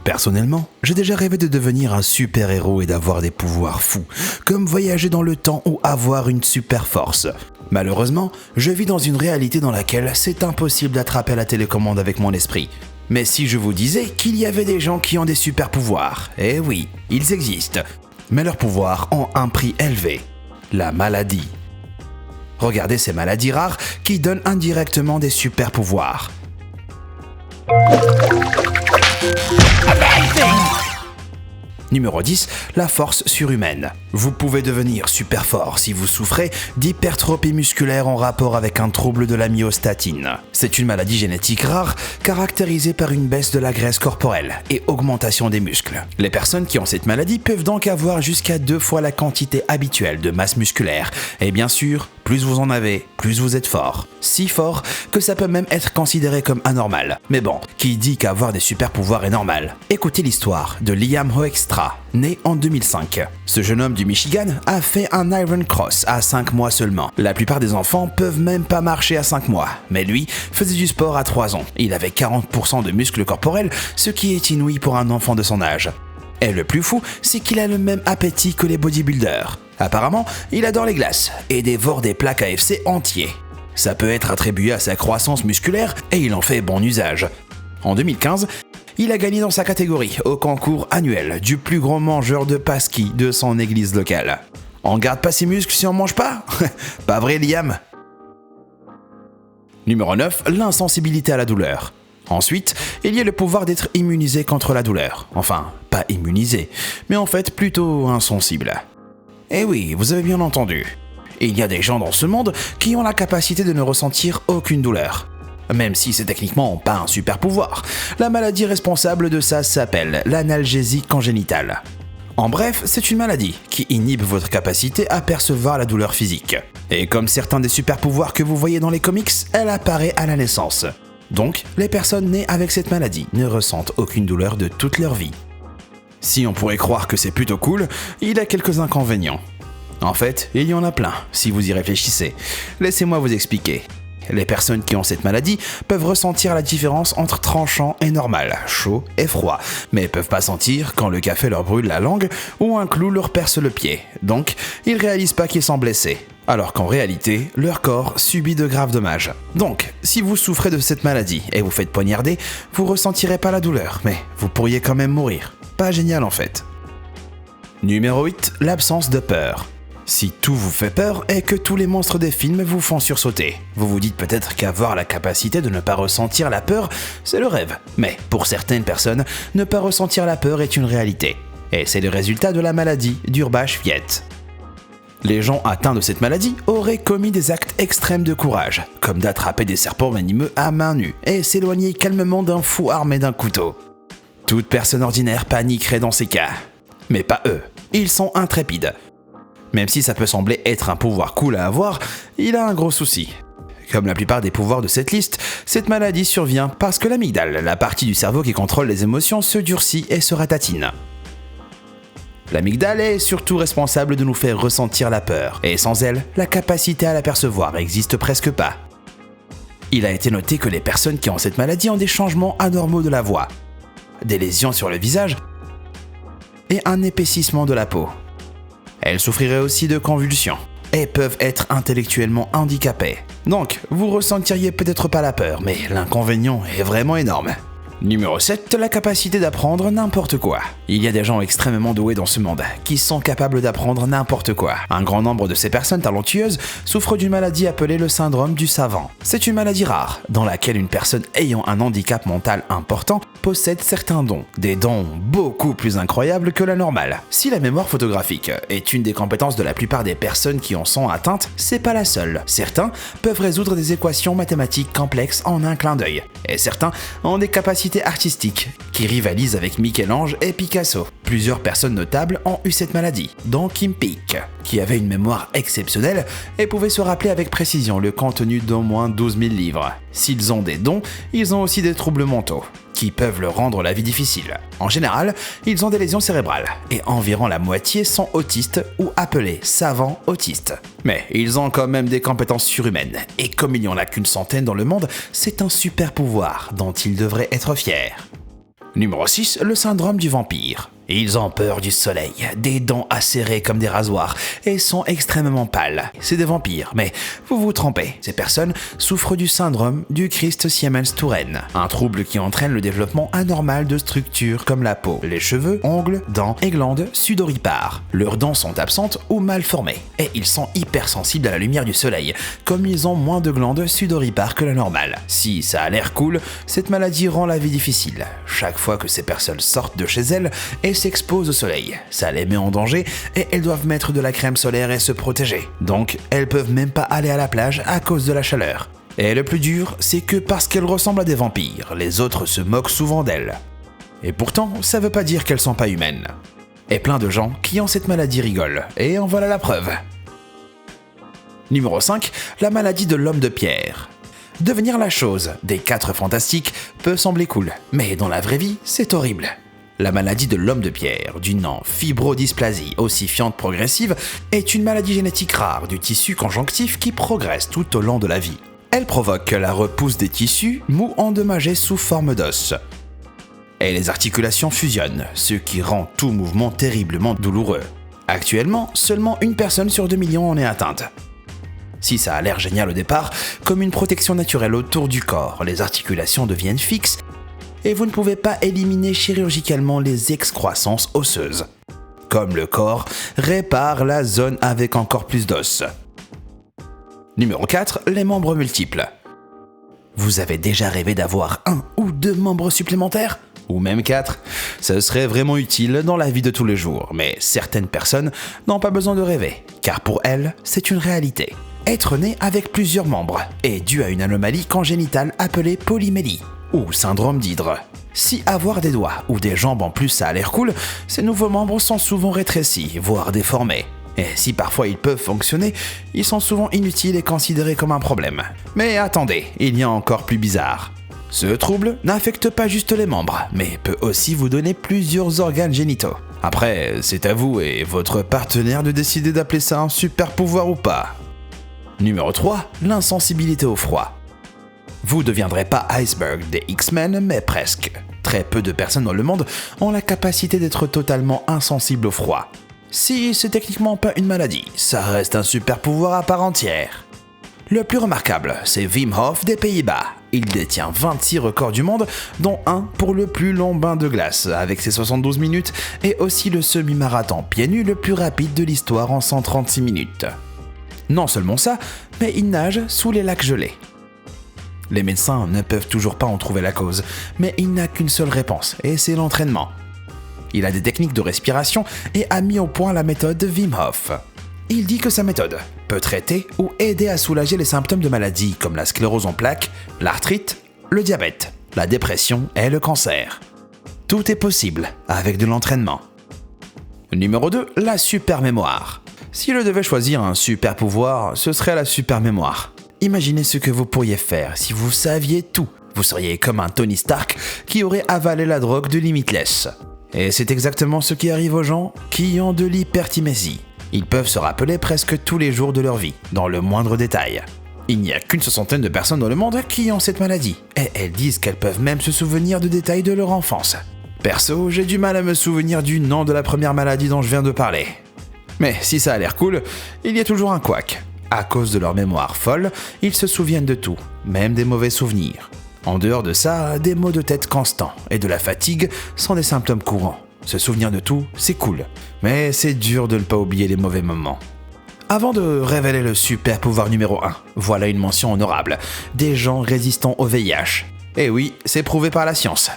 Personnellement, j'ai déjà rêvé de devenir un super-héros et d'avoir des pouvoirs fous, comme voyager dans le temps ou avoir une super force. Malheureusement, je vis dans une réalité dans laquelle c'est impossible d'attraper la télécommande avec mon esprit. Mais si je vous disais qu'il y avait des gens qui ont des super-pouvoirs, eh oui, ils existent. Mais leurs pouvoirs ont un prix élevé, la maladie. Regardez ces maladies rares qui donnent indirectement des super-pouvoirs. Numéro 10, la force surhumaine. Vous pouvez devenir super fort si vous souffrez d'hypertrophie musculaire en rapport avec un trouble de la myostatine. C'est une maladie génétique rare caractérisée par une baisse de la graisse corporelle et augmentation des muscles. Les personnes qui ont cette maladie peuvent donc avoir jusqu'à 2 fois la quantité habituelle de masse musculaire. Et bien sûr, plus vous en avez, plus vous êtes fort. Si fort que ça peut même être considéré comme anormal. Mais bon, qui dit qu'avoir des super pouvoirs est normal? Écoutez l'histoire de Liam Hoekstra, né en 2005. Ce jeune homme du Michigan a fait un Iron Cross à 5 mois seulement. La plupart des enfants peuvent même pas marcher à 5 mois, mais lui faisait du sport à 3 ans. Il avait 40% de muscles corporels, ce qui est inouï pour un enfant de son âge. Et le plus fou, c'est qu'il a le même appétit que les bodybuilders. Apparemment, il adore les glaces et dévore des plats KFC entiers. Ça peut être attribué à sa croissance musculaire et il en fait bon usage. En 2015, il a gagné dans sa catégorie au concours annuel du plus grand mangeur de pasquis de son église locale. On garde pas ses muscles si on mange pas? Pas vrai, Liam? Numéro 9, l'insensibilité à la douleur. Ensuite, il y a le pouvoir d'être immunisé contre la douleur. Enfin, pas immunisé, mais en fait plutôt insensible. Eh oui, vous avez bien entendu. Il y a des gens dans ce monde qui ont la capacité de ne ressentir aucune douleur. Même si c'est techniquement pas un super pouvoir. La maladie responsable de ça s'appelle l'analgésie congénitale. En bref, c'est une maladie qui inhibe votre capacité à percevoir la douleur physique. Et comme certains des super pouvoirs que vous voyez dans les comics, elle apparaît à la naissance. Donc, les personnes nées avec cette maladie ne ressentent aucune douleur de toute leur vie. Si on pourrait croire que c'est plutôt cool, il y a quelques inconvénients. En fait, il y en a plein, si vous y réfléchissez. Laissez-moi vous expliquer. Les personnes qui ont cette maladie peuvent ressentir la différence entre tranchant et normal, chaud et froid, mais peuvent pas sentir quand le café leur brûle la langue ou un clou leur perce le pied. Donc, ils réalisent pas qu'ils sont blessés. Alors qu'en réalité, leur corps subit de graves dommages. Donc, si vous souffrez de cette maladie et vous faites poignarder, vous ressentirez pas la douleur, mais vous pourriez quand même mourir. Pas génial en fait. Numéro 8, l'absence de peur. Si tout vous fait peur et que tous les monstres des films vous font sursauter, vous vous dites peut-être qu'avoir la capacité de ne pas ressentir la peur, c'est le rêve. Mais pour certaines personnes, ne pas ressentir la peur est une réalité. Et c'est le résultat de la maladie d'Urbach-Wiet. Les gens atteints de cette maladie auraient commis des actes extrêmes de courage, comme d'attraper des serpents venimeux à main nue et s'éloigner calmement d'un fou armé d'un couteau. Toute personne ordinaire paniquerait dans ces cas. Mais pas eux, ils sont intrépides. Même si ça peut sembler être un pouvoir cool à avoir, il a un gros souci. Comme la plupart des pouvoirs de cette liste, cette maladie survient parce que l'amygdale, la partie du cerveau qui contrôle les émotions, se durcit et se ratatine. L'amygdale est surtout responsable de nous faire ressentir la peur, et sans elle, la capacité à l'apercevoir n'existe presque pas. Il a été noté que les personnes qui ont cette maladie ont des changements anormaux de la voix, des lésions sur le visage et un épaississement de la peau. Elles souffriraient aussi de convulsions et peuvent être intellectuellement handicapées. Donc, vous ressentiriez peut-être pas la peur, mais l'inconvénient est vraiment énorme. Numéro 7, la capacité d'apprendre n'importe quoi. Il y a des gens extrêmement doués dans ce monde, qui sont capables d'apprendre n'importe quoi. Un grand nombre de ces personnes talentueuses souffrent d'une maladie appelée le syndrome du savant. C'est une maladie rare, dans laquelle une personne ayant un handicap mental important possède certains dons. Des dons beaucoup plus incroyables que la normale. Si la mémoire photographique est une des compétences de la plupart des personnes qui en sont atteintes, c'est pas la seule. Certains peuvent résoudre des équations mathématiques complexes en un clin d'œil. Et certains ont des capacités artistiques qui rivalisent avec Michel-Ange et Picasso. Plusieurs personnes notables ont eu cette maladie, dont Kim Peek, qui avait une mémoire exceptionnelle et pouvait se rappeler avec précision le contenu d'au moins 12 000 livres. S'ils ont des dons, ils ont aussi des troubles mentaux, qui peuvent leur rendre la vie difficile. En général, ils ont des lésions cérébrales, et environ la moitié sont autistes ou appelés savants autistes. Mais ils ont quand même des compétences surhumaines, et comme il n'y en a qu'une centaine dans le monde, c'est un super pouvoir dont ils devraient être fiers. Numéro 6, le syndrome du vampire. Ils ont peur du soleil, des dents acérées comme des rasoirs et sont extrêmement pâles. C'est des vampires, mais vous vous trompez. Ces personnes souffrent du syndrome du Creutzfeldt-Jakob, un trouble qui entraîne le développement anormal de structures comme la peau, les cheveux, ongles, dents et glandes sudoripares. Leurs dents sont absentes ou mal formées et ils sont hypersensibles à la lumière du soleil, comme ils ont moins de glandes sudoripares que la normale. Si ça a l'air cool, cette maladie rend la vie difficile. Chaque fois que ces personnes sortent de chez elles et s'exposent au soleil, ça les met en danger et elles doivent mettre de la crème solaire et se protéger. Donc, elles peuvent même pas aller à la plage à cause de la chaleur. Et le plus dur, c'est que parce qu'elles ressemblent à des vampires, les autres se moquent souvent d'elles. Et pourtant, ça veut pas dire qu'elles sont pas humaines. Et plein de gens qui ont cette maladie rigolent, et en voilà la preuve. Numéro 5, la maladie de l'homme de pierre. Devenir la chose des 4 fantastiques peut sembler cool, mais dans la vraie vie, c'est horrible. La maladie de l'homme de pierre, du nom fibrodysplasie ossifiante progressive, est une maladie génétique rare du tissu conjonctif qui progresse tout au long de la vie. Elle provoque la repousse des tissus mous endommagés sous forme d'os. Et les articulations fusionnent, ce qui rend tout mouvement terriblement douloureux. Actuellement, seulement 1 personne sur 2 millions en est atteinte. Si ça a l'air génial au départ, comme une protection naturelle autour du corps, les articulations deviennent fixes et vous ne pouvez pas éliminer chirurgicalement les excroissances osseuses. Comme le corps répare la zone avec encore plus d'os. Numéro 4, les membres multiples. Vous avez déjà rêvé d'avoir 1 ou 2 membres supplémentaires ? Ou même 4 ? Ce serait vraiment utile dans la vie de tous les jours, mais certaines personnes n'ont pas besoin de rêver, car pour elles, c'est une réalité. Être né avec plusieurs membres est dû à une anomalie congénitale appelée polymélie, ou syndrome d'Hydre. Si avoir des doigts ou des jambes en plus ça a l'air cool, ces nouveaux membres sont souvent rétrécis, voire déformés. Et si parfois ils peuvent fonctionner, ils sont souvent inutiles et considérés comme un problème. Mais attendez, il y a encore plus bizarre. Ce trouble n'affecte pas juste les membres, mais peut aussi vous donner plusieurs organes génitaux. Après, c'est à vous et votre partenaire de décider d'appeler ça un super pouvoir ou pas. Numéro 3, l'insensibilité au froid. Vous ne deviendrez pas Iceberg des X-Men, mais presque. Très peu de personnes dans le monde ont la capacité d'être totalement insensibles au froid. Si c'est techniquement pas une maladie, ça reste un super pouvoir à part entière. Le plus remarquable, c'est Wim Hof des Pays-Bas. Il détient 26 records du monde, dont un pour le plus long bain de glace, avec ses 72 minutes, et aussi le semi-marathon pieds nus le plus rapide de l'histoire en 136 minutes. Non seulement ça, mais il nage sous les lacs gelés. Les médecins ne peuvent toujours pas en trouver la cause, mais il n'a qu'une seule réponse, et c'est l'entraînement. Il a des techniques de respiration et a mis au point la méthode Wim Hof. Il dit que sa méthode peut traiter ou aider à soulager les symptômes de maladies comme la sclérose en plaques, l'arthrite, le diabète, la dépression et le cancer. Tout est possible avec de l'entraînement. Numéro 2, la super mémoire. Si je devais choisir un super pouvoir, ce serait la super mémoire. Imaginez ce que vous pourriez faire si vous saviez tout. Vous seriez comme un Tony Stark qui aurait avalé la drogue de Limitless. Et c'est exactement ce qui arrive aux gens qui ont de l'hyperthymésie. Ils peuvent se rappeler presque tous les jours de leur vie, dans le moindre détail. Il n'y a qu'une soixantaine de personnes dans le monde qui ont cette maladie, et elles disent qu'elles peuvent même se souvenir de détails de leur enfance. Perso, j'ai du mal à me souvenir du nom de la première maladie dont je viens de parler. Mais si ça a l'air cool, il y a toujours un couac. À cause de leur mémoire folle, ils se souviennent de tout, même des mauvais souvenirs. En dehors de ça, des maux de tête constants et de la fatigue sont des symptômes courants. Se souvenir de tout, c'est cool, mais c'est dur de ne pas oublier les mauvais moments. Avant de révéler le super pouvoir numéro 1, voilà une mention honorable, des gens résistants au VIH. Et oui, c'est prouvé par la science.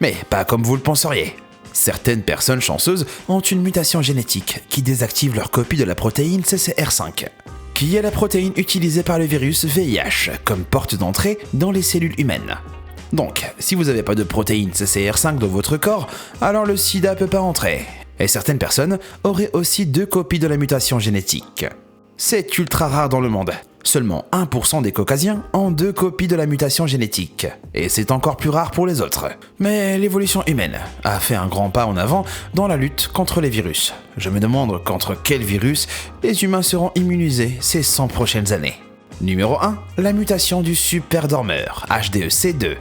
Mais pas comme vous le penseriez. Certaines personnes chanceuses ont une mutation génétique qui désactive leur copie de la protéine CCR5, qui est la protéine utilisée par le virus VIH comme porte d'entrée dans les cellules humaines. Donc, si vous n'avez pas de protéine CCR5 dans votre corps, alors le sida peut pas entrer. Et certaines personnes auraient aussi 2 copies de la mutation génétique. C'est ultra rare dans le monde. Seulement 1% des caucasiens ont 2 copies de la mutation génétique. Et c'est encore plus rare pour les autres. Mais l'évolution humaine a fait un grand pas en avant dans la lutte contre les virus. Je me demande contre quel virus les humains seront immunisés ces 100 prochaines années. Numéro 1, la mutation du super dormeur, HDEC2.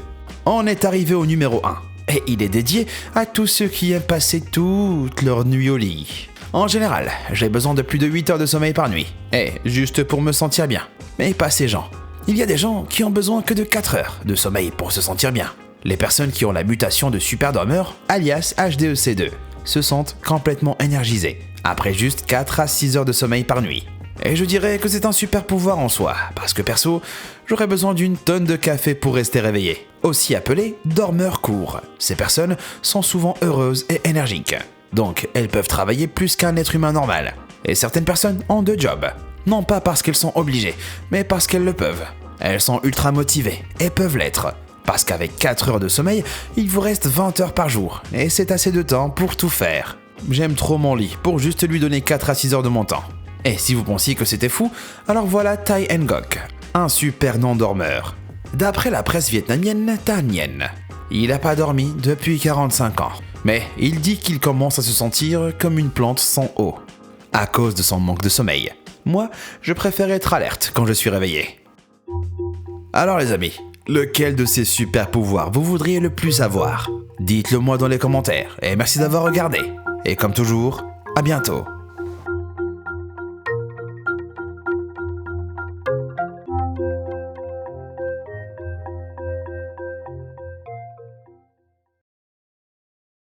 On est arrivé au numéro 1. Et il est dédié à tous ceux qui aiment passer toute leur nuit au lit. En général, j'ai besoin de plus de 8 heures de sommeil par nuit. Et juste pour me sentir bien. Mais pas ces gens. Il y a des gens qui ont besoin que de 4 heures de sommeil pour se sentir bien. Les personnes qui ont la mutation de superdormeur, alias HDEC2, se sentent complètement énergisées, après juste 4 à 6 heures de sommeil par nuit. Et je dirais que c'est un super pouvoir en soi, parce que perso, j'aurais besoin d'une tonne de café pour rester réveillé. Aussi appelés dormeurs courts. Ces personnes sont souvent heureuses et énergiques. Donc, elles peuvent travailler plus qu'un être humain normal. Et certaines personnes ont 2 jobs. Non pas parce qu'elles sont obligées, mais parce qu'elles le peuvent. Elles sont ultra motivées, et peuvent l'être. Parce qu'avec 4 heures de sommeil, il vous reste 20 heures par jour, et c'est assez de temps pour tout faire. J'aime trop mon lit pour juste lui donner 4 à 6 heures de mon temps. Et si vous pensiez que c'était fou, alors voilà Thai Ngoc, un super non-dormeur. D'après la presse vietnamienne Thanh Nguyen, il n'a pas dormi depuis 45 ans. Mais il dit qu'il commence à se sentir comme une plante sans eau, à cause de son manque de sommeil. Moi, je préfère être alerte quand je suis réveillé. Alors les amis, lequel de ces super pouvoirs vous voudriez le plus avoir? Dites-le moi dans les commentaires, et merci d'avoir regardé. Et comme toujours, à bientôt.